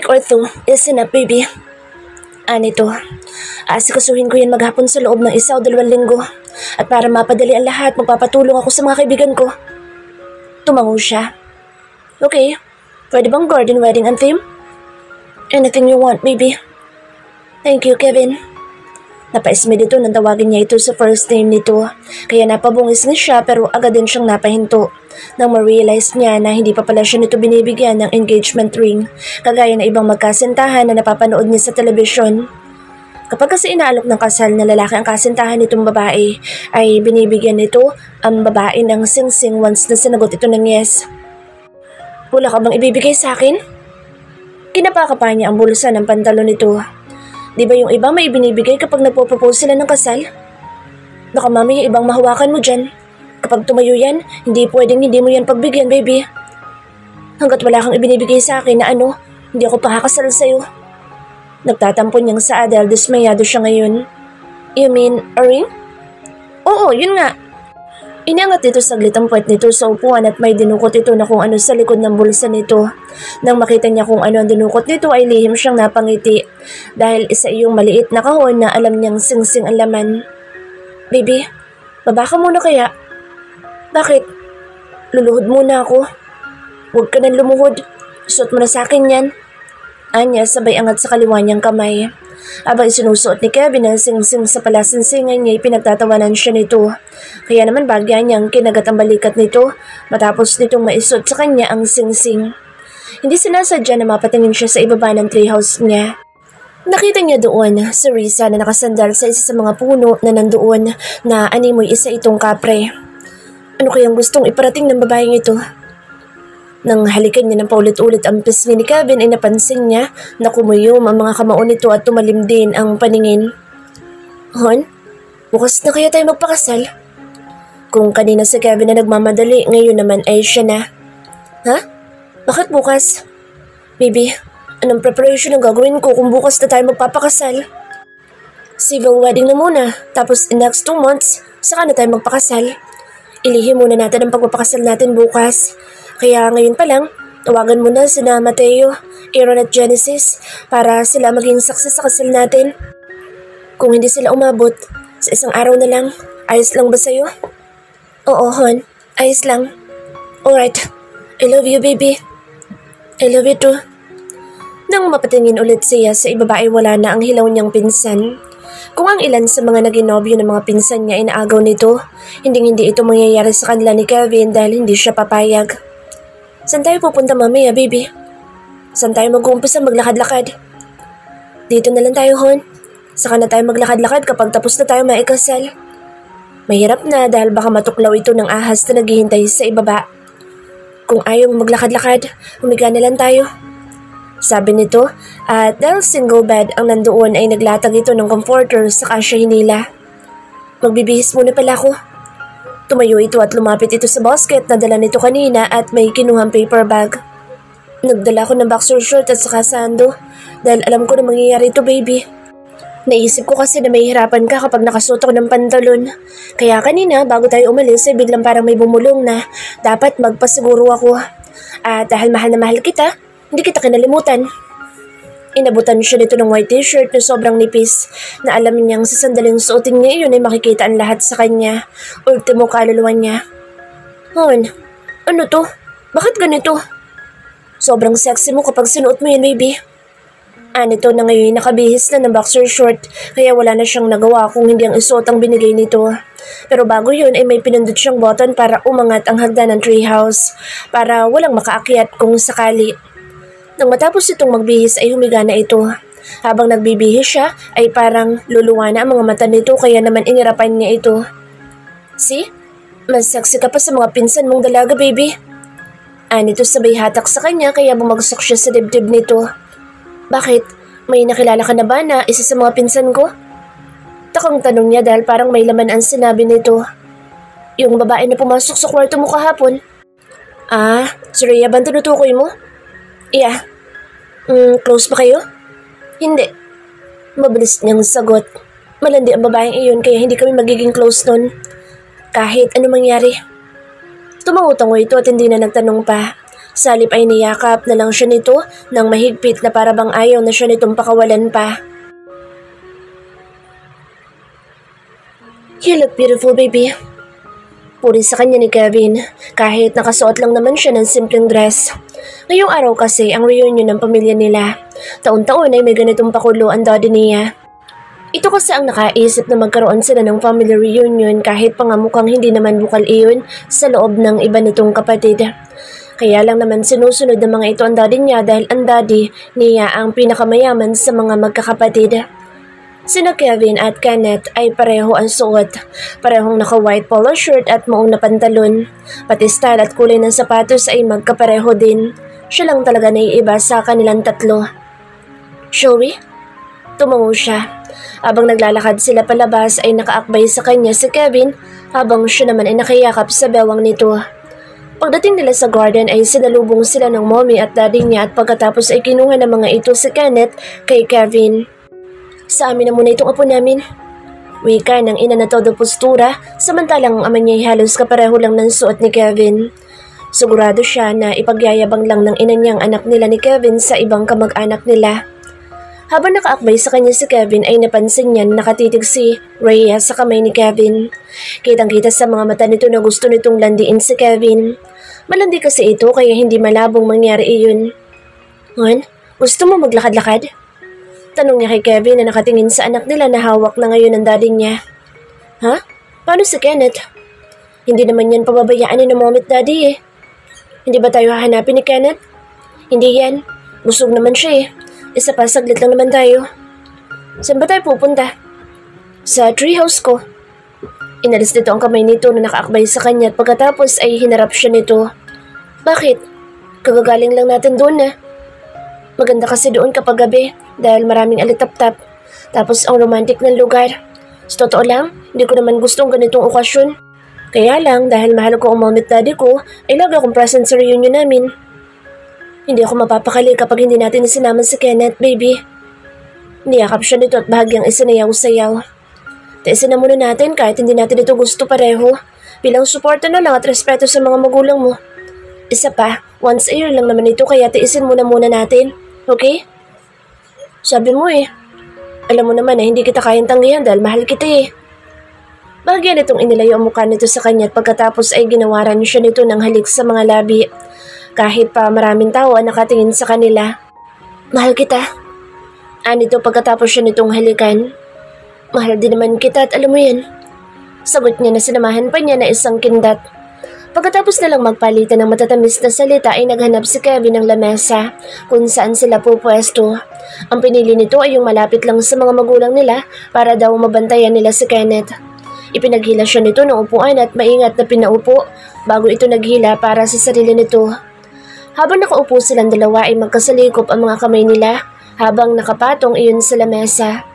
week or two is enough, baby. Nito, asikasuhin ko yan maghapon sa loob ng 1 o 2 linggo. At para mapadali ang lahat, magpapatulong ako sa mga kaibigan ko. Tumango siya. Okay, pwede bang garden wedding ang theme? Anything you want, baby. Thank you, Kevin. Napaisme dito nang tawagin niya ito sa first name nito. Kaya napabungis na siya pero agad din siyang napahinto. Nang ma-realize niya na hindi pa pala siya nito binibigyan ng engagement ring, kagaya na ibang magkasintahan na napapanood niya sa telebisyon. Kapag kasi inaalok ng kasal na lalaki ang kasintahan nitong babae, ay binibigyan nito ang babae ng sing-sing once na sinagot ito ng yes. Wala ka bang ibibigay sa akin? Kinapakapa niya ang bulsa ng pantalon nito. Di ba yung iba may binibigay kapag nagpo-propose sila ng kasal? Baka mamaya ibang mahawakan mo dyan. Kapag tumayo yan, hindi pwedeng hindi mo yan pagbigyan, baby. Hanggat wala kang ibinibigay sa akin na hindi ako pakakasal sa'yo. Nagtatampo niyang saa dahil dismayado siya ngayon. You mean, a ring? Oo, yun nga. Iniangat nito saglit ang puwet nito sa upuan at may dinukot ito na kung ano sa likod ng bulsa nito. Nang makita niya kung ano ang dinukot nito ay lihim siyang napangiti dahil isa iyong maliit na kahon na alam niyang sing-sing ang laman. Baby, baba ka muna kaya? Bakit? Luluhod muna ako. Huwag ka nang lumuhod. Suot mo na sa akin yan. Anya sabay angat sa kaliwa niyang kamay. Habang sinusuot ni Kevin ang sing-sing sa palasinsingan niya ay pinagtatawanan siya nito. Kaya naman bagya niyang kinagat ang balikat nito matapos nitong maisuot sa kanya ang sing-sing. Hindi sinasadya na mapatingin siya sa ibaba ng treehouse niya. Nakita niya doon si Risa na nakasandal sa isa sa mga puno na nandoon na animoy isa itong kapre. Ano kayang gustong iparating ng babaeng ito? Nang halikan niya ng paulit-ulit ang pisngi ni Kevin ay napansin niya na kumuyom ang mga kamao nito at tumalim din ang paningin. Hon, bukas na kaya tayo magpakasal? Kung kanina si Kevin na nagmamadali, ngayon naman ay siya na. Ha? Bakit bukas? Baby, anong preparation ang gagawin ko kung bukas na tayo magpapakasal? Civil wedding na muna, tapos in next 2 months, saka na tayo magpakasal. Ilihim muna natin ang pagpapakasal natin bukas. Kaya ngayon pa lang, tawagan mo na sina Mateo, Aaron at Genesis para sila maging saksi sa kasal natin. Kung hindi sila umabot, sa isang araw na lang, ayos lang ba sa'yo? Oo, Hon. Ayos lang. Alright. I love you, baby. I love you too. Nang mapatingin ulit siya sa ibaba ay wala na ang hilaw niyang pinsan. Kung ang ilan sa mga naging nobyo ng mga pinsan niya ay naagaw nito, hindi ito mangyayari sa kanila ni Kevin dahil hindi siya papayag. Saan tayo pupunta mamaya, baby? Saan tayo mag-uumpisa maglakad-lakad? Dito na lang tayo, Hon. Saka na tayo maglakad-lakad kapag tapos na tayo maikasal. Mahirap na dahil baka matuklaw ito ng ahas na naghihintay sa ibaba. Kung ayaw maglakad-lakad, humiga na lang tayo. Sabi nito at dahil single bed ang nandoon ay naglatag ito ng comforter sa kasya hinila. Magbibihis muna pala ako. Tumayo ito at lumapit ito sa basket na dala nito kanina at may kinuhang paper bag. Nagdala ko ng boxer short at saka sando dahil alam ko na mangyayari ito, baby. Naisip ko kasi na may hirapan ka kapag nakasuot ako ng pantalon. Kaya kanina bago tayo umalis ay biglang parang may bumulong na dapat magpasiguro ako. At dahil mahal na mahal kita, hindi kita kinalimutan. Inabutan siya nito ng white t-shirt na sobrang nipis na alam niyang sa sandaling suotin niya iyon ay makikita ang lahat sa kanya. Ultimo kaluluwa niya. Hon, ano to? Bakit ganito? Sobrang sexy mo kapag sinuot mo yan, baby. Nito na ngayon nakabihis na ng boxer short kaya wala na siyang nagawa kung hindi ang isuot ang binigay nito. Pero bago yun ay may pinindot siyang button para umangat ang hagdan ng treehouse para walang makaakyat kung sakali. Nang matapos itong magbihis ay humiga na ito. Habang nagbibihis siya ay parang luluwa na ang mga mata nito kaya naman inirapan niya ito. See? Mas sexy ka pa sa mga pinsan mong dalaga, baby. Nito sabay hatak sa kanya kaya bumagsak siya sa dibdib nito. Bakit? May nakilala ka na ba na isa sa mga pinsan ko? Takang tanong niya dahil parang may laman ang sinabi nito. Yung babae na pumasok sa kwarto mo kahapon. Si Rhea ba tinutukoy mo? Yeah. Close ba kayo? Hindi. Mabilis niyang sagot. Malandi ang babaeng iyon kaya hindi kami magiging close nun. Kahit ano mangyari. Tumangutango ito at hindi na nagtanong pa. Salip ay niyakap na lang siya nito ng mahigpit na para bang ayaw na siya nitong pakawalan pa. You look beautiful, baby. Puri sa kanya ni Kevin, kahit nakasuot lang naman siya ng simpleng dress. Ngayong araw kasi ang reunion ng pamilya nila. Taon-taon ay may ganitong pakulo ang daddy niya. Ito kasi ang nakaisip na magkaroon sila ng family reunion kahit pa nga mukhang hindi naman bukal iyon sa loob ng iba nitong kapatid. Kaya lang naman sinusunod ng mga ito ang daddy niya dahil ang daddy niya ang pinakamayaman sa mga magkakapatid. Sina Kevin at Kenneth ay pareho ang suot. Parehong naka-white polo shirt at maong na pantalon. Pati style at kulay ng sapatos ay magkapareho din. Siya lang talaga naiiba sa kanilang tatlo. Shall we? Tumango siya. Habang naglalakad sila palabas ay nakaakbay sa kanya si Kevin habang siya naman ay nakayakap sa bewang nito. Pagdating nila sa garden ay sinalubong sila ng mommy at daddy niya at pagkatapos ay kinuha ng mga ito si Kenneth kay Kevin. Sa amin na muna itong apo namin. Wika ng ina na todo postura, samantalang ang ama niya ay halos kapareho lang ng suot ni Kevin. Sigurado siya na ipagyayabang lang ng ina niyang anak nila ni Kevin sa ibang kamag-anak nila. Habang nakaakbay sa kanya si Kevin ay napansin niya na nakatitig si Rhea sa kamay ni Kevin. Kitang-kita sa mga mata nito na gusto nitong landiin si Kevin. Malandi kasi ito kaya hindi malabong mangyari iyon. Juan, gusto mo maglakad-lakad? Tanong niya kay Kevin na nakatingin sa anak nila na hawak na ngayon ng daddy niya. Ha? Paano si Kenneth? Hindi naman yan pababayaan ni na mommy at daddy eh. Hindi ba tayo hahanapin ni Kenneth? Hindi yan. Busog naman siya eh. Isa pa, saglit lang naman tayo. Saan ba tayo pupunta? Sa treehouse ko. Inalis nito ang kamay nito na nakaakbay sa kanya at pagkatapos ay hinarap siya nito. Bakit? Kagagaling lang natin doon na. Maganda kasi doon kapag gabi dahil maraming alitap-tap. Tapos ang romantic ng lugar. Sa totoo lang, hindi ko naman gustong ganitong okasyon. Kaya lang dahil mahal ko ang mommy at daddy ko, ay lagi akong present sa reunion namin. Hindi ako mapapakali kapag hindi natin isinama si Kenneth, baby. Niyakap siya nito at bahagyang isinayaw-sayaw. Taisin na muna natin kahit hindi natin ito gusto pareho. Bilang suporta na lang at respeto sa mga magulang mo. Isa pa, once a year lang naman ito kaya tiisin muna natin. Okay? Sabi mo eh. Alam mo naman na hindi kita kayang tanggihan dahil mahal kita eh. Bahagyan itong inilayo ang mukha nito sa kanya at pagkatapos ay ginawaran siya nito ng halik sa mga labi. Kahit pa maraming tao ang nakatingin sa kanila. Mahal kita. Anito pagkatapos siya nitong halikan. Mahal din naman kita at alam mo yan. Sagot niya na sinamahan pa niya na isang kindat. Pagkatapos nalang magpalitan ng matatamis na salita ay naghanap si Kevin ng lamesa kung saan sila pupwesto. Ang pinili nito ay yung malapit lang sa mga magulang nila para daw mabantayan nila si Kenneth. Ipinaghila siya nito ng upuan at maingat na pinaupo bago ito naghila para sa sarili nito. Habang nakaupo silang dalawa ay magkasalikop ang mga kamay nila habang nakapatong iyon sa lamesa.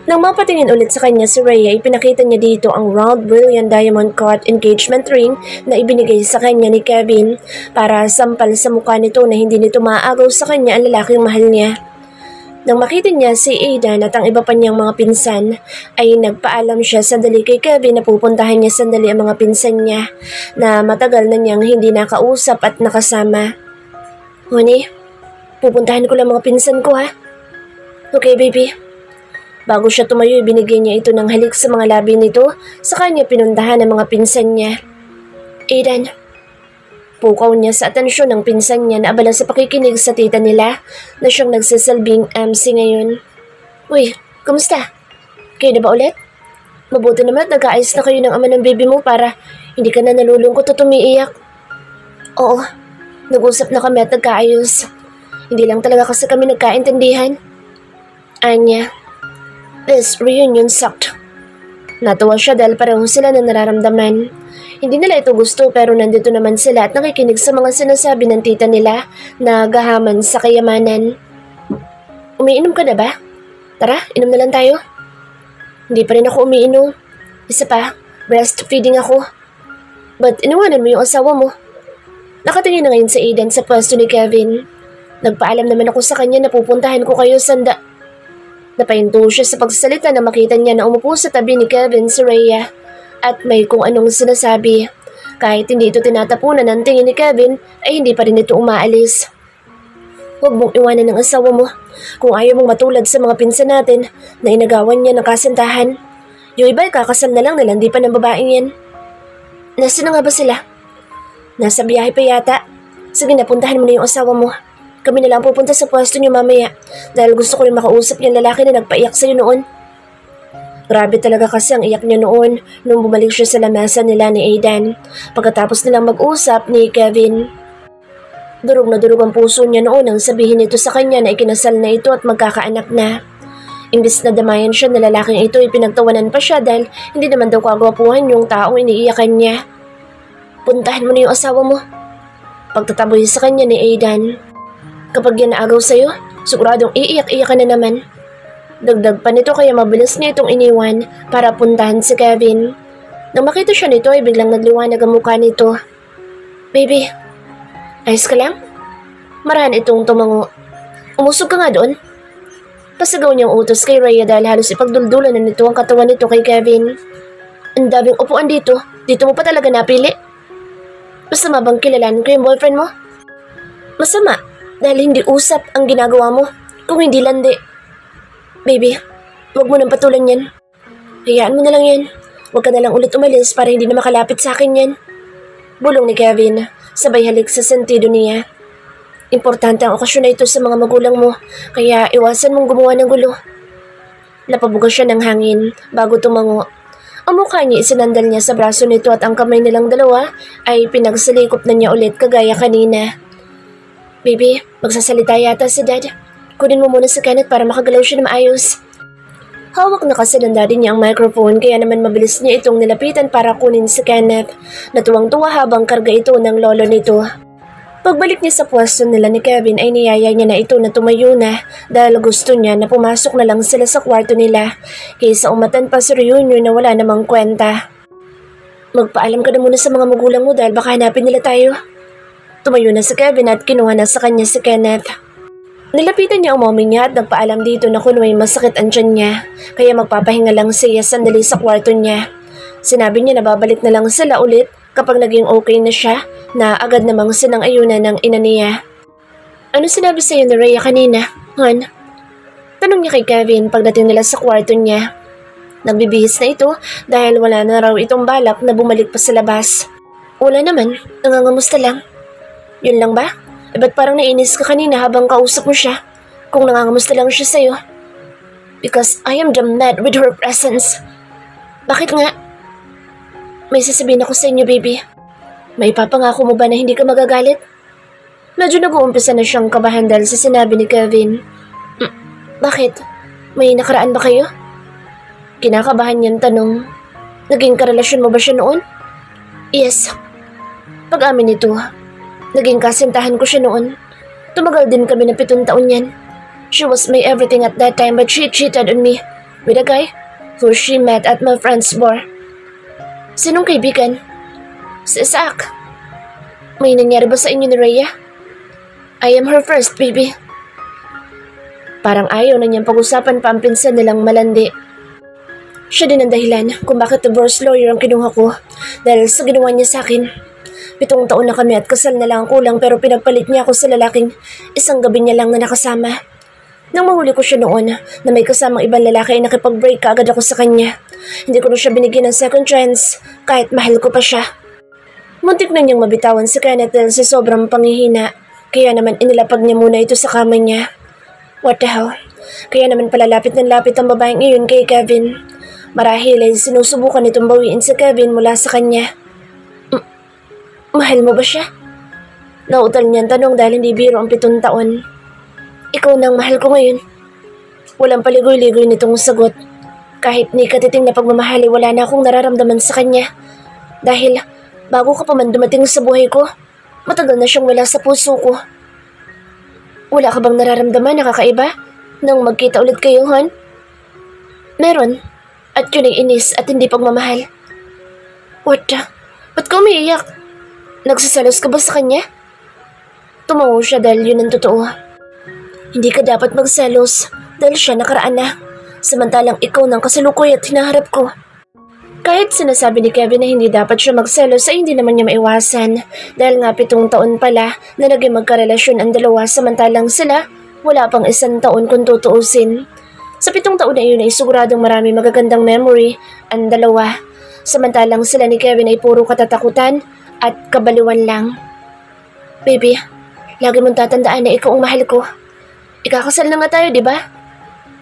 Nang mapatingin ulit sa kanya si Rhea, ipinakita niya dito ang round brilliant diamond cut engagement ring na ibinigay sa kanya ni Kevin para sampal sa mukha nito na hindi nito maaagaw sa kanya ang lalaking mahal niya. Nang makita niya si Aidan at ang iba pa niyang mga pinsan, ay nagpaalam siya sandali kay Kevin na pupuntahan niya sandali ang mga pinsan niya na matagal na niyang hindi nakausap at nakasama. Honey, pupuntahan ko lang mga pinsan ko ha. Okay baby. Bago siya tumayo, binigyan niya ito ng halik sa mga labi nito, sa kanya pinuntahan ang mga pinsan niya. Aidan. Pukaw niya sa atensyon ng pinsan niya na abala sa pakikinig sa tita nila na siyang nagsasalbing MC ngayon. Uy, kumusta? Kayo na ba ulit? Mabuti naman at nag-aayos na kayo ng ama ng baby mo para hindi ka na nalulungkot at umiiyak. Oo, nag-usap na kami at nagkaayos. Hindi lang talaga kasi kami nagkaintindihan. Anya. This reunion sucked. Natawa siya dahil pareho sila na nararamdaman. Hindi nila ito gusto pero nandito naman sila at nakikinig sa mga sinasabi ng tita nila na gahaman sa kayamanan. Umiinom ka na ba? Tara, inom na lang tayo. Hindi pa rin ako umiinom. Isa pa, breastfeeding ako. But iniwanan mo yung asawa mo. Nakatingin na ngayon sa Aidan sa pwesto ni Kevin. Nagpaalam naman ako sa kanya na pupuntahan ko kayo sanda. Napahinto siya sa pagsasalita na makita niya na umupo sa tabi ni Kevin si Rhea at may kung anong sinasabi. Kahit hindi ito tinatapunan ng tingin ni Kevin, ay hindi pa rin ito umaalis. Huwag mong iwanan ng asawa mo. Kung ayaw mong matulad sa mga pinsan natin na inagawan niya ng kasintahan. Yung iba ay kakasal na lang nila, hindi pa ng babaeng yan. Nasaan na nga ba sila? Nasa biyahe pa yata. Sige, napuntahan mo na yung asawa mo. Kami na lang pupunta sa pwesto niyo mamaya dahil gusto ko rin makausap yung lalaki na nagpaiyak sa'yo noon. Grabe talaga kasi ang iyak niya noon nung bumalik siya sa lamesa nila ni Aidan pagkatapos nilang mag-usap ni Kevin. Durog na durog ang puso niya noon nang sabihin nito sa kanya na ikinasal na ito at magkakaanak na. Imbis na damayan siya na lalaking ito, ipinagtawanan pa siya dahil hindi naman daw kagwapuhan yung taong iniiyakan niya. Puntahan mo na yung asawa mo. Pagtataboy sa kanya ni Aidan. Kapag yan naagaw sa'yo, siguradong iiyak-iyakan na naman. Dagdag pa nito kaya mabilis niya itong iniwan para puntahan si Kevin. Nang makita siya nito ay biglang nagliwanag ang mukha nito. Baby, ayos ka lang? Marahan itong tumango. Umusog ka nga doon. Pasagaw niyang utos kay Rhea dahil halos ipagduldulan na nito ang katawan nito kay Kevin. Ang daming upuan dito. Dito mo pa talaga napili? Masama bang kilalanin ko yung boyfriend mo? Masama dahil hindi usap ang ginagawa mo. Kung hindi landi. Baby, huwag mo nang patulan yan. Hayaan mo na lang yan. Huwag ka na lang ulit umalis para hindi na makalapit sa akin yan. Bulong ni Kevin, sabay halik sa sentido niya. Importante ang okasyon na ito sa mga magulang mo, kaya iwasan mong gumawa ng gulo. Napabuga siya ng hangin bago tumango. Ang mukha niya isinandal niya sa braso nito at ang kamay nilang dalawa ay pinagsalikop na niya ulit kagaya kanina. Baby, magsasalita yata si Dad. Kunin mo muna si Kenneth para makagalaw siya na maayos. Hawak na kasi ng daddy niya ang microphone kaya naman mabilis niya itong nilapitan para kunin si Kenneth. Natuwang-tuwa habang karga ito ng lolo nito. Pagbalik niya sa pwesto nila ni Kevin ay niyaya niya na ito na tumayo na dahil gusto niya na pumasok na lang sila sa kwarto nila kaysa umatan pa sa reunion na wala namang kwenta. Magpaalam ka na muna sa mga magulang mo dahil baka hanapin nila tayo. Tumayo na si Kevin at kinuha na sa kanya si Kenneth. Nilapitan niya ang mommy niya at nagpaalam dito na kung may masakit ang tiyan niya, kaya magpapahinga lang siya sandali sa kwarto niya. Sinabi niya na babalik na lang sila ulit kapag naging okay na siya, na agad namang sinang-ayunan ng ina niya. Ano sinabi sa'yo ni Rhea kanina, hon? Tanong niya kay Kevin pagdating nila sa kwarto niya. Nagbibihis na ito dahil wala na raw itong balak na bumalik pa sa labas. Wala naman, nangangamusta lang. Yun lang ba? Ba't parang nainis ka kanina habang kausap mo siya kung nangangamusta lang siya sa'yo? Because I am mad with her presence. Bakit nga? May sasabihin ako sa inyo, baby. May papangako mo ba na hindi ka magagalit? Medyo nag-uumpisa na siyang kabahan dahil sa sinabi ni Kevin. Bakit? May nakaraan ba kayo? Kinakabahan niyang tanong. Naging karelasyon mo ba siya noon? Yes. Pag-amin nito, naging kasintahan ko siya noon. Tumagal din kami ng 7 taon yan. She was my everything at that time but she cheated on me with a guy who she met at my friend's bar. Sinong kaibigan? Si Isaac. May nangyari ba sa inyo ni Rhea? I am her first baby. Parang ayaw na niyang pag-usapan pa ang pinsan nilang malandi. Siya din ang dahilan kung bakit divorce lawyer ang kinuha ko dahil sa ginawa niya sa akin. 7 taon na kami at kasal na lang ang kulang pero pinagpalit niya ako sa lalaking isang gabi niya lang na nakasama. Nang mahuli ko siya noon na may kasamang ibang lalaki ay nakipag-break kaagad ako sa kanya. Hindi ko na siya binigyan ng second chance kahit mahal ko pa siya. Muntik na niyang mabitawan si Kenneth dahil sa sobrang panghihina, kaya naman inilapag niya muna ito sa kama niya. What the hell? Kaya naman palalapit ng lapit ang babaeng iyon kay Kevin. Marahil ay sinusubukan nitong bawiin si Kevin mula sa kanya. Mahal mo ba siya? Nautal niyang tanong dahil hindi biro ang 7 taon. Ikaw nang mahal ko ngayon. Walang paligoy-ligoy nitong sagot. Kahit ni katiting na pagmamahali wala na akong nararamdaman sa kanya. Dahil bago ka pa man dumating sa buhay ko, matagal na siyang wala sa puso ko. Wala ka bang nararamdaman na kakaiba nang magkita ulit kayo, hon? Meron. At yun ay inis at hindi pagmamahal. What the? Ba't ka umiiyak? Nagsasalos ka ba sa kanya? Tumango siya dahil yun ang totoo. Hindi ka dapat magselos dahil siya nakaraan na. Samantalang ikaw nang kasalukuy at hinaharap ko. Kahit sinasabi ni Kevin na hindi dapat siya magselos ay hindi naman niya maiwasan dahil nga 7 taon pala na naging magkarelasyon ang dalawa samantalang sila wala pang 1 taon kung tutuusin. Sa 7 taon na iyon ay siguradong marami magagandang memory ang dalawa samantalang sila ni Kevin ay puro katatakutan at kabaliwan lang. Baby, lagi mong tatandaan na ikaw ang mahal ko. Ikakasal na nga tayo, di ba?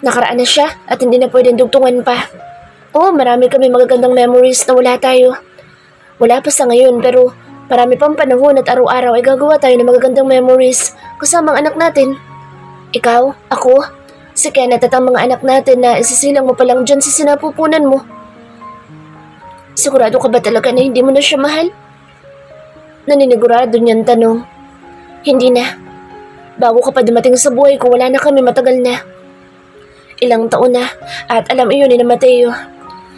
Nakaraan na siya at hindi na pwedeng dugtungan pa. Oo, marami kami magagandang memories na wala tayo. Wala pa sa ngayon pero marami pang panahon at araw-araw ay gagawa tayo ng magagandang memories kasama ang anak natin. Ikaw, ako, si Kenneth at ang mga anak natin na isisilang mo pa lang dyan sa sinapupunan mo. Sigurado ka ba talaga na hindi mo na siya mahal? Naninigurado niyan tanong. Hindi na. Bago ka pa dumating sa buhay ko, wala na kami, matagal na. Ilang taon na at alam iyon ni na Mateo.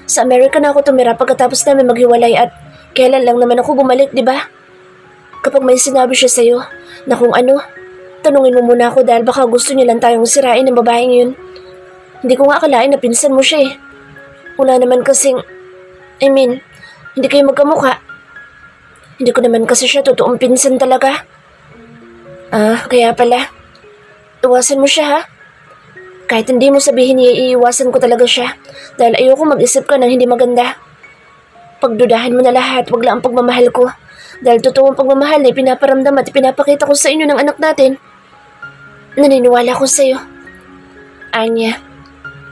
Sa Amerika na ako tumira pagkatapos namin maghiwalay at kailan lang naman ako bumalik, di ba? Kapag may sinabi siya sa'yo na kung ano, tanungin mo muna ako dahil baka gusto niya lang tayong sirain ng babaeng yun. Hindi ko nga akalain na pinsan mo siya eh. Wala naman kasing, hindi kayo magkamukha. Hindi ko naman kasi siya totoong pinsan talaga. Kaya pala. Iwasan mo siya ha? Kahit hindi mo sabihin niya, iiwasan ko talaga siya dahil ayoko mag-isip ka ng hindi maganda. Pagdudahan mo na lahat, wag lang ang pagmamahal ko. Dahil totoong pagmamahal na pinaparamdam at pinapakita ko sa inyo ng anak natin. Naniniwala ko sa'yo. Anya,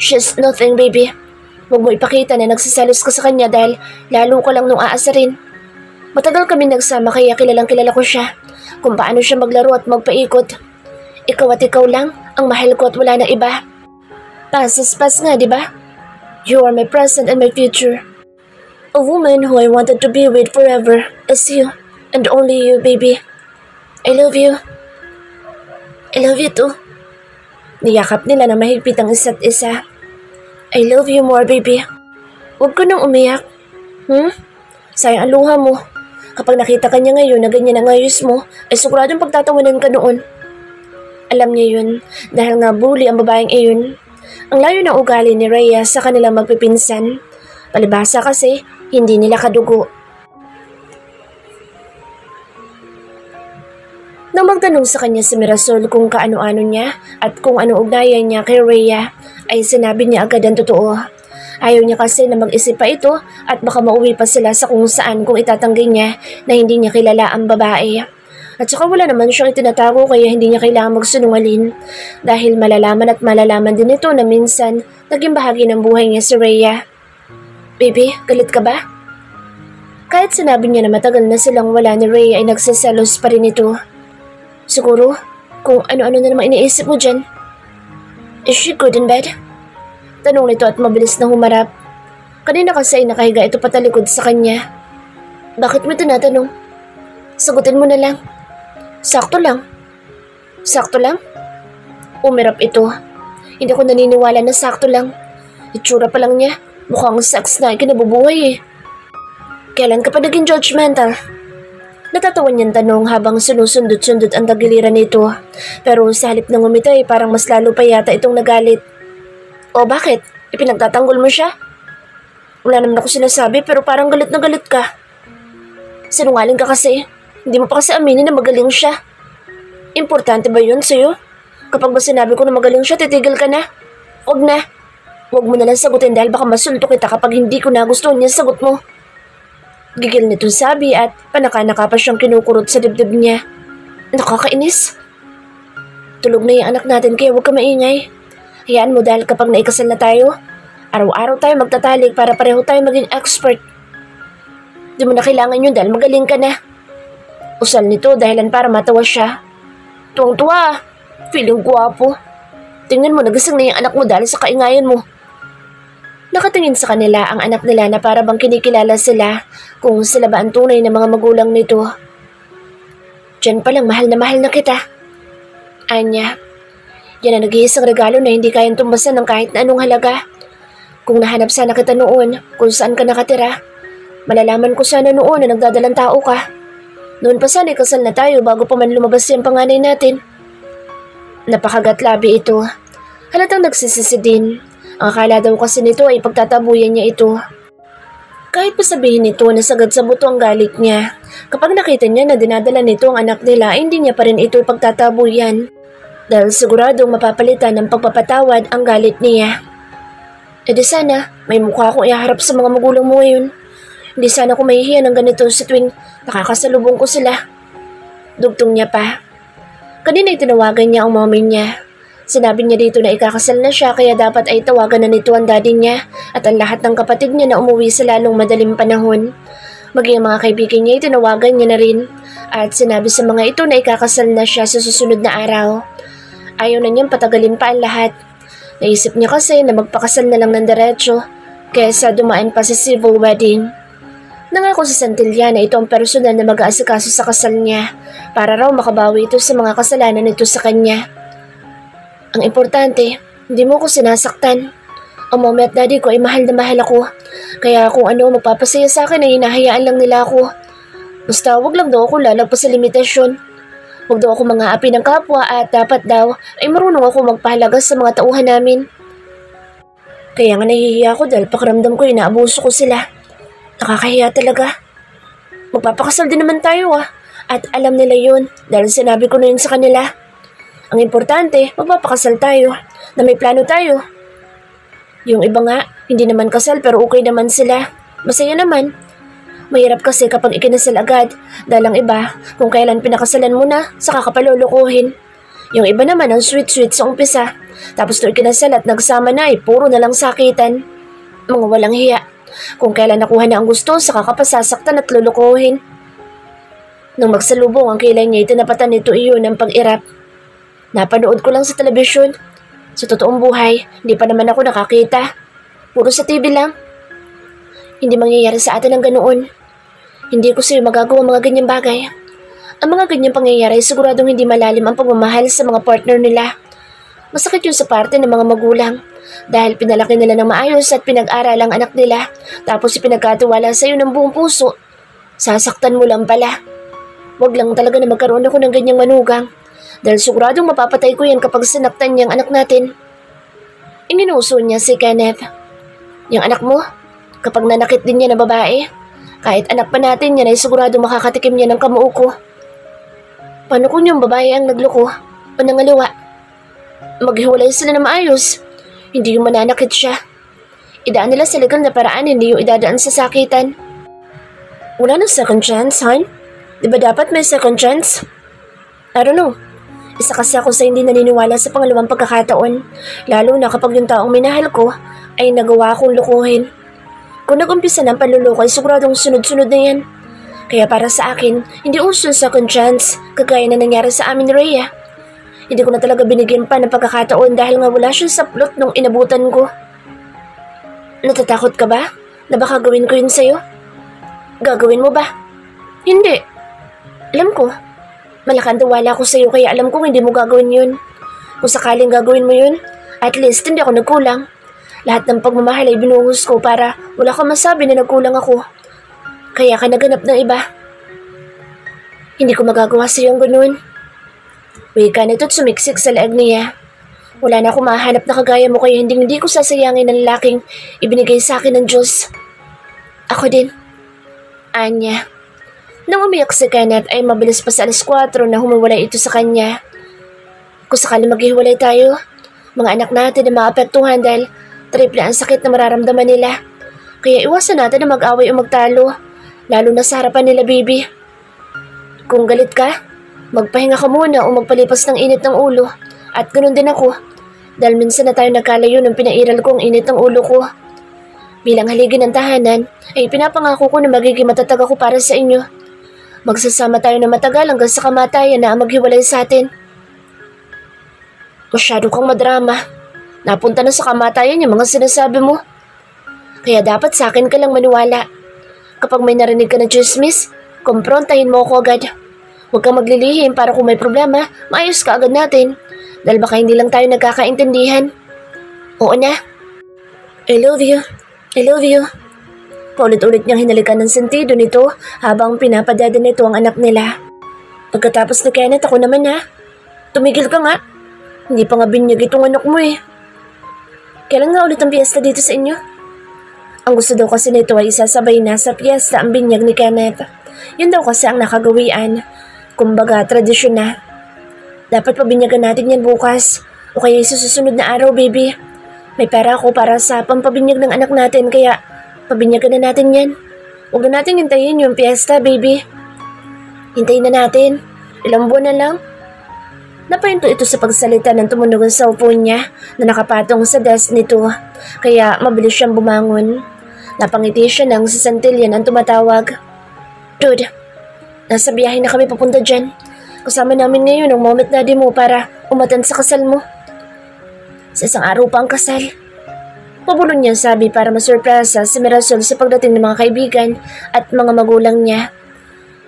she's nothing, baby. Huwag mo ipakita na nagsiselos ka sa kanya dahil lalo ka lang nung aasarin. Matagal kami nagsama kaya kilalang kilala ko siya kung paano siya maglaro at magpaikot. Ikaw at ikaw lang ang mahal ko at wala na iba. Pasas-pas nga, di ba? You are my present and my future. A woman who I wanted to be with forever is you and only you, baby. I love you. I love you too. Niyakap nila na mahigpit ang isa't isa. I love you more, baby. Huwag ka nang umiyak. Sayang ang luha mo. Kapag nakita ka niya ngayon na ganyan ang ayos mo, ay siguradong pagtatawanan ka noon. Alam niya yun dahil nga bully ang babaeng iyon. Ang layo ng ugali ni Rhea sa kanilang magpipinsan. Palibhasa kasi hindi nila kadugo. Nang magtanong sa kanya si Mirasol kung kaano-ano niya at kung ano ugnayan niya kay Rhea, ay sinabi niya agad ang totoo. Ayaw niya kasi na mag-isip pa ito at baka mauwi pa sila sa kung saan kung itatanggi niya na hindi niya kilala ang babae. At saka wala naman siyang itinatago kaya hindi niya kailangan magsunungaling dahil malalaman din ito na minsan naging bahagi ng buhay niya si Rhea. Baby, galit ka ba? Kahit sinabi niya na matagal na silang wala ni Rhea ay nagsiselos pa rin ito. Siguro kung ano-ano na naman iniisip mo dyan. Is she good in bed? Tanong nito at mabilis na humarap. Kanina kasi ay nakahiga ito patalikod sa kanya. Bakit mo tinatanong? Sagutin mo na lang. Sakto lang. Sakto lang? Umirap ito. Hindi ko naniniwala na sakto lang. Itsura pa lang niya. Mukhang sex na ikinabubuhay eh. Kailan ka pa naging judgmental? Natatawa niyang tanong habang sinusundot-sundot ang tagiliran nito. Pero sa halip ng umitay parang mas lalo pa yata itong nagalit. O bakit? Ipinagtatanggol mo siya? Wala naman ako sinasabi pero parang galit na galit ka. Sinungaling ka kasi. Hindi mo pa kasi aminin na magaling siya. Importante ba yun sa'yo? Kapag ba sinabi ko na magaling siya, titigil ka na? Huwag na. Huwag mo na lang sagutin dahil baka masunto kita kapag hindi ko nagustuhan niya sagot mo. Gigil nito sabi at panaka-naka pa siyang kinukurot sa dibdib niya. Nakakainis. Tulog na yung anak natin kaya huwag ka maingay. Hayaan mo dahil kapag naikasal na tayo, araw-araw tayo magtatalik para pareho tayo maging expert. Di mo na kailangan yun dahil magaling ka na. Usal nito dahilan para matawa siya. Tuwang-tuwa, feeling guwapo. Tingnan mo, nagising na yung anak mo dahil sa kaingayan mo. Nakatingin sa kanila ang anak nila na para bang kinikilala sila kung sila ba ang tunay na mga magulang nito. Diyan palang mahal na kita. Anya, yan ang nag-iisang regalo na hindi kayang tumbasan ng kahit na anong halaga. Kung nahanap sana kita noon kung saan ka nakatira, malalaman ko sana noon na nagdadalang tao ka. Noon pa sana ikasal na tayo bago pa man lumabas yung panganay natin. Napakagat labi ito. Halatang nagsisisi din. Ang akala daw kasi nito ay pagtatabuyan niya ito. Kahit pa sabihin nito na sagad sa buto ang galit niya, kapag nakita niya na dinadala nito ang anak nila, hindi niya pa rin ito ipagtatabuyan. Dahil siguradong mapapalitan ng pagpapatawad ang galit niya. E di sana, may mukha akong iharap sa mga magulang mo ngayon. Hindi sana ako mahihiya ng ganito sa tuwing nakakasalubong ko sila. Dugtong niya pa. Kanina tinawagan niya ang mommy niya. Sinabi niya dito na ikakasal na siya kaya dapat ay tawagan na nito ang daddy niya at ang lahat ng kapatid niya na umuwi sa lalong madaling panahon. Maging ang mga kaibigan niya tinawagan niya na rin at sinabi sa mga ito na ikakasal na siya sa susunod na araw. Ayaw na niyang patagalin pa ang lahat. Naisip niya kasi na magpakasal na lang ng diretso kaysa dumaan pa sa civil wedding. Nangako si Santillan na ito ang personal na mag-aasikaso sa kasal niya para raw makabawi ito sa mga kasalanan nito sa kanya. Ang importante, hindi mo ko sinasaktan. Ang mommy at daddy ko ay mahal na mahal ako. Kaya kung ano magpapasaya sa akin ay hinahayaan lang nila ako. Basta wag lang daw ako lalagpas sa limitasyon. Huwag daw ako mga api ng kapwa at dapat daw ay marunong ako magpahalaga sa mga tauhan namin. Kaya nga nahihiya ako dahil pakiramdam ko inaabuso ko sila. Nakakahiya talaga. Magpapakasal din naman tayo at alam nila yun dahil sinabi ko na yun sa kanila. Ang importante, magpapakasal tayo na may plano tayo. Yung iba nga, hindi naman kasal pero okay naman sila. Masaya naman. Mahirap kasi kapag ikinasal agad dahil ang iba, kung kailan pinakasalan mo na, saka ka palulukuhin. Yung iba naman ang sweet-sweet sa umpisa, tapos to ikinasal at nagsama na ay puro na lang sakitan. Mga walang hiya. Kung kailan nakuha na ang gusto, saka ka pasasaktan at lulukuhin. Nang magsalubong ang kailan niya, itinapatan nito iyon ng pag-irap. Napanood ko lang sa telebisyon. Sa totoong buhay, hindi pa naman ako nakakita. Puro sa TV lang. Hindi mangyayari sa atin ang ganoon. Hindi ko sa'yo magagawa mga ganyang bagay. Ang mga ganyang pangyayari siguradong hindi malalim ang pagmamahal sa mga partner nila. Masakit yun sa parte ng mga magulang. Dahil pinalaki nila ng maayos at pinag-aral ang anak nila. Tapos ipinagkatiwala sa'yo ng buong puso. Sasaktan mo lang pala. Wag lang talaga na magkaroon ako ng ganyang manugang. Dahil siguradong mapapatay ko yan kapag sinaktan niyang anak natin. Inginuso niya si Kenneth. Yung anak mo, kapag nanakit din niya na babae, kahit anak pa natin yan ay sigurado makakatikim niya ng kamuo ko. Paano kung yung babae ang nagloko o nangaliwa? Maghiwalay sila na maayos. Hindi yung mananakit siya. Idaan nila sa legal na paraan, hindi yung idadaan sa sakitan. Wala nang second chance, hon? Diba dapat may second chance? I don't know. Isa kasi ako sa hindi naniniwala sa pangalawang pagkakataon. Lalo na kapag yung taong minahal ko ay nagawa akong lukuhin. Kung nag-umpisa ng panluloko ay siguradong sunod-sunod na yan. Kaya para sa akin, hindi uso second chance, kagaya na nangyari sa amin ni Rhea. Hindi ko na talaga binigyan pa ng pagkakataon dahil nga wala siya sa plot nung inabutan ko. Natatakot ka ba? Na baka gawin ko yun sa'yo? Gagawin mo ba? Hindi. Alam ko. Malaking tiwala ko sa'yo kaya alam kong hindi mo gagawin yun. Kung sakaling gagawin mo yun, at least hindi ako nagkulang. Lahat ng pagmamahal ay binuhos ko para wala kang masabi na nagkulang ako. Kaya ka naganap ng iba. Hindi ko magagawa sa iyong ganun. Wika nito't sumiksik sa leeg niya. Wala na akong mahanap na kagaya mo kaya hindi ko sasayangin ang lalaking ibinigay sa akin ng Diyos. Ako din. Anya. Nang umiyak si Kenneth ay mabilis pa sa 4:00 na humiwalay ito sa kanya. Kung sakali maghiwalay tayo, mga anak natin na maapektuhan dahil triple ang sakit na mararamdaman nila. Kaya iwasan natin na mag-away o magtalo, lalo na sa harapan nila, baby. Kung galit ka, magpahinga ka muna o magpalipas ng init ng ulo. At ganoon din ako, dahil minsan na tayo nagkalayo nung pinairal ko ang init ng ulo ko. Bilang haligi ng tahanan, ay pinapangako ko na magiging matatag ako para sa inyo. Magsasama tayo na matagal hanggang sa kamatayan na ang maghiwalay sa atin. Masyado kang madrama. Napunta na sa kamatayan yung mga sinasabi mo. Kaya dapat sa akin ka lang maniwala. Kapag may narinig ka na chismis, kumprontahin mo ako agad. Huwag kang maglilihim para kung may problema, maayos ka agad natin. Dahil baka hindi lang tayo nagkakaintindihan. Oo na. I love you. I love you. Paulit-ulit niyang hinalikan ng sentido nito habang pinapadada nito ang anak nila. Pagkatapos na Kenneth, ako naman Tumigil ka nga. Hindi pa nga binyag itong anak mo eh. Kailan nga ulit ang piyesta dito sa inyo? Ang gusto daw kasi nito ay isasabay na sa piyesta ang binyag ni Kenneth. Yun daw kasi ang nakagawian. Kumbaga, tradisyon na. Dapat pabinyagan natin yan bukas. O kaya sa susunod na araw, baby. May pera ako para sa pampabinyag ng anak natin, kaya pabinyagan na natin yan. Huwag na natin hintayin yung piyesta, baby. Hintayin na natin. Ilang buwan na lang. Napahinto ito sa pagsalita nang tumunog ang cellphone niya na nakapatong sa desk nito. Kaya mabilis siyang bumangon. Napangiti siya nang si Santillan ang tumatawag. Dude, nasa biyahe na kami papunta dyan. Kasama namin ngayon ang moment daddy mo para umatan sa kasal mo. Sa isang araw pa ang kasal. Pabulong niya sabi para masurpresa si Mirasol sa pagdating ng mga kaibigan at mga magulang niya.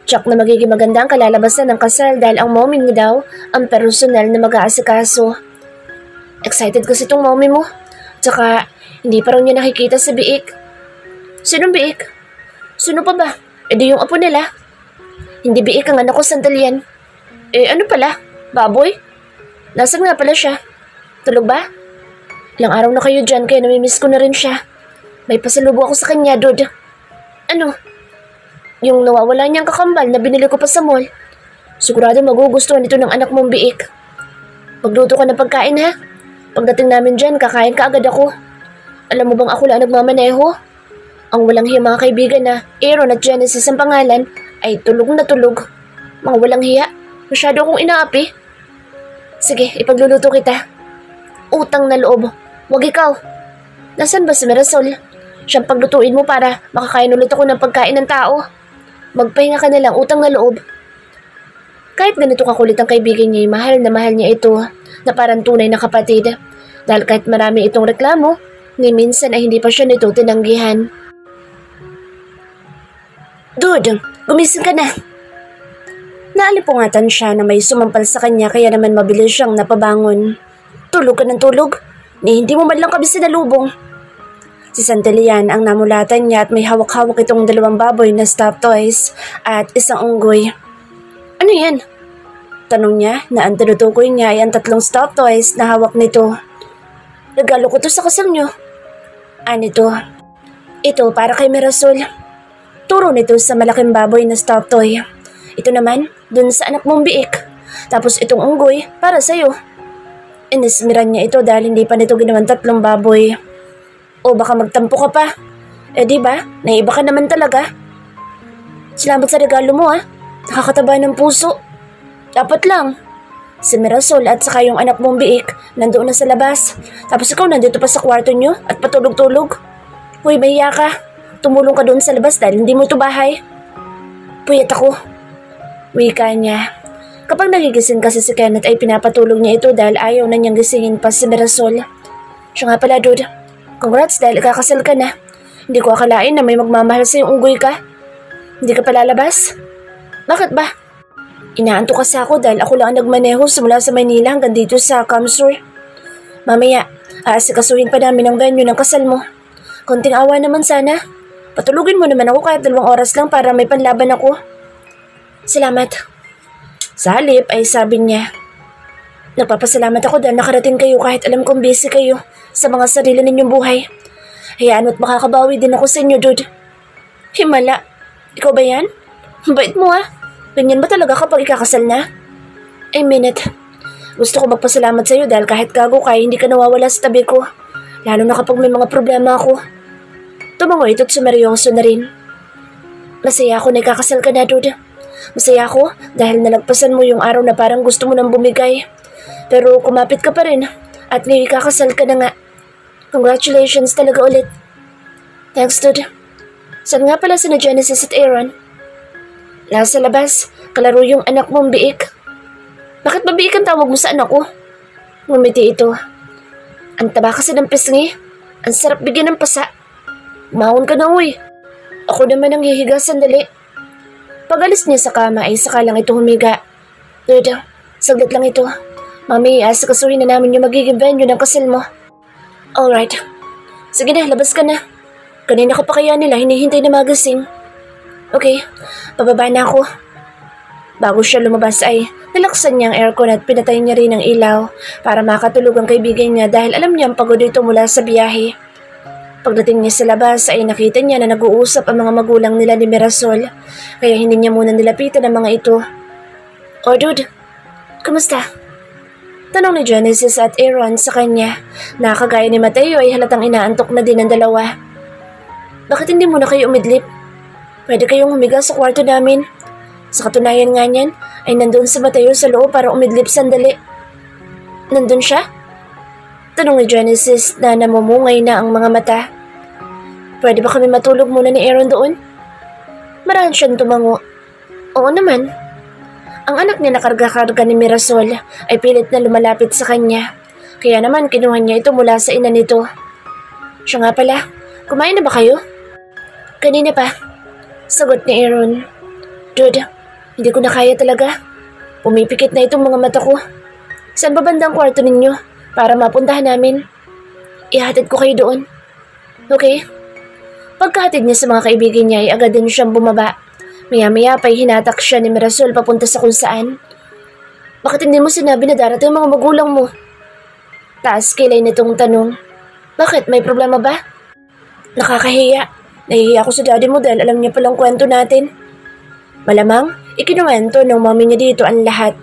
Tsak na magiging maganda ang kalalabasan ng kasal dahil ang mommy niya daw ang personal na mag-aasikaso. Excited kasi itong mommy mo. Tsaka hindi pa raw niya nakikita sa biik. Sinong biik? Sino pa ba? E di yung apo nila. Hindi biik ang anak ko, Santillan. Ano pala? Baboy? Nasaan nga pala siya? Tulog ba? Ilang araw na kayo dyan kaya namimiss ko na rin siya. May pasalubong ako sa kanya, dude. Ano? Yung nawawala niyang kakambal na binili ko pa sa mall. Sigurado magugustuhan ito ng anak mong biik. Magluto ka ng pagkain ha? Pagdating namin dyan, kakain ka agad ako. Alam mo bang ako lang nagmamaneho? Ang walang hiya mga kaibigan na Aaron at Genesis ang pangalan ay tulog na tulog. Mga walang hiya. Masyado akong inaapi. Sige, ipagluluto kita. Utang na loob. Wag ikaw. Nasaan ba si Mirasol? Siyang paglutuin mo para makakain ulit ako ng pagkain ng tao. Magpahinga ka na lang, utang na loob. Kahit ganito kakulit ang kaibigan niya, mahal niya ito na parang tunay na kapatid. Dahil kahit marami itong reklamo, ni minsan ay hindi pa siya nito tinanggihan. Dude, gumising ka na. Naalipungatan siya na may sumampal sa kanya kaya naman mabilis siyang napabangon. Tulog ka ng tulog? Ni hindi mo man lang kami sinalubong. Si Santillan ang namulatan niya at may hawak-hawak itong 2 baboy na stuffed toys at isang unggoy. Ano yan? Tanong niya na ang tinutukoy niya ay ang 3 stuffed toys na hawak nito. Regalo ko to sa kasal niyo. Anito? Ito para kay Mirasol. Turo nito sa malaking baboy na stuffed toy. Ito naman, dun sa anak mong biik. Tapos itong unggoy, para sa'yo. Inismiran niya ito dahil hindi pa nito ginawan 3 baboy. O baka magtampo ka pa. Diba, naiba ka naman talaga. Salamat sa regalo mo Nakakataba ng puso. Dapat lang. Si Mirasol at saka yung anak mong biik nandoon na sa labas. Tapos ikaw nandito pa sa kwarto niyo at patulog-tulog. Uy, mahiya ka. Tumulong ka doon sa labas dahil hindi mo ito bahay. Puyat ako. Wika niya. Kapag nagigising kasi si Kenneth ay pinapatulog niya ito dahil ayaw na niyang gisingin pa si Mirasol. Siya nga pala, dude. Congrats dahil ikakasal ka na. Hindi ko akalain na may magmamahal sa yung unggoy ka. Hindi ka palalabas? Bakit ba? Inaantok kasi ako dahil ako lang ang nagmaneho simula sa Maynila hanggang dito sa Kamsur. Mamaya, aasikasuhin pa namin ang venue ng kasal mo. Konting awa naman sana. Patulugin mo naman ako kahit 2 oras lang para may panlaban ako. Salamat. Sa halip ay sabi niya, nagpapasalamat ako dahil nakarating kayo kahit alam kong busy kayo sa mga sarili ninyong buhay. Hayaan mo't makakabawi din ako sa inyo, dude. Himala, ikaw ba yan? Bait mo Ganyan ba talaga kapag ikakasal na? I mean it. Gusto ko magpasalamat sa iyo dahil kahit gago ka, hindi ka nawawala sa tabi ko. Lalo na kapag may mga problema ako. Tumangoy ito't sumeryoso na rin. Masaya ako na ikakasal ka na, dude. Masaya ako dahil nalagpasan mo yung araw na parang gusto mo nang bumigay. Pero kumapit ka pa rin at ngayon ikakasal ka na nga. Congratulations talaga ulit. Thanks, dude. Saan nga pala sina Genesis at Aaron? Nasa labas, kalaro yung anak mong biik. Bakit ba biik ang tawag mo sa anak ko? Ngumiti ito. Ang taba kasi ng pisngi. Ang sarap bigyan ng pasa. Mahon ka na, uy. Ako naman ang hihiga sandali. Pag-alis niya sa kama ay saka lang ito humiga. Dude, saglit lang ito. Mami, asikasuhin na namin yung magiging venue ng kasal mo. Alright. Sige na, labas ka na. Kanina ka pa kaya nila hinihintay na magising. Okay, pababa na ako. Bago siya lumabas ay nalaksan niya ang aircon at pinatay niya rin ang ilaw para makatulog ang kaibigan niya dahil alam niya ang pagod ito mula sa biyahe. Pagdating niya sa labas ay nakita niya na nag-uusap ang mga magulang nila ni Mirasol, kaya hindi niya muna nilapitan ang mga ito. "Oh dude, kumusta?" Tanong ni Genesis at Aaron sa kanya, na kagaya ni Mateo ay halatang inaantok na din ang dalawa. "Bakit hindi muna kayo umidlip? Pwede kayong humiga sa kwarto namin. Sa katunayan nga niyan, ay nandun si Mateo sa loob para umidlip sandali." "Nandun siya?" Tanong ni Genesis na namumungay na ang mga mata. "Pwede ba kami matulog muna ni Aaron doon?" Maraan siyang tumango. "Oo naman." Ang anak niya na karga-karga ni Mirasol ay pilit na lumalapit sa kanya, kaya naman kinuha niya ito mula sa ina nito. "Siya nga pala, kumain na ba kayo?" "Kanina pa," sagot ni Aaron. "Dude, hindi ko na kaya talaga. Pumipikit na itong mga mata ko. Saan ba bandang kwarto ninyo para mapuntahan namin? Ihatid ko kayo doon." "Okay." Pagkahatid niya sa mga kaibigan niya ay agad din siyang bumaba. Maya-maya pa'y hinatak siya ni Mirasol papunta sa kung saan. "Bakit hindi mo sinabi na darating ang mga magulang mo?" Taas kilay nitong tanong. "Bakit? May problema ba?" "Nakakahiya. Nahihiya ako sa daddy mo dahil alam niya palang kwento natin." Malamang, ikinuwento ng mami niya dito ang lahat.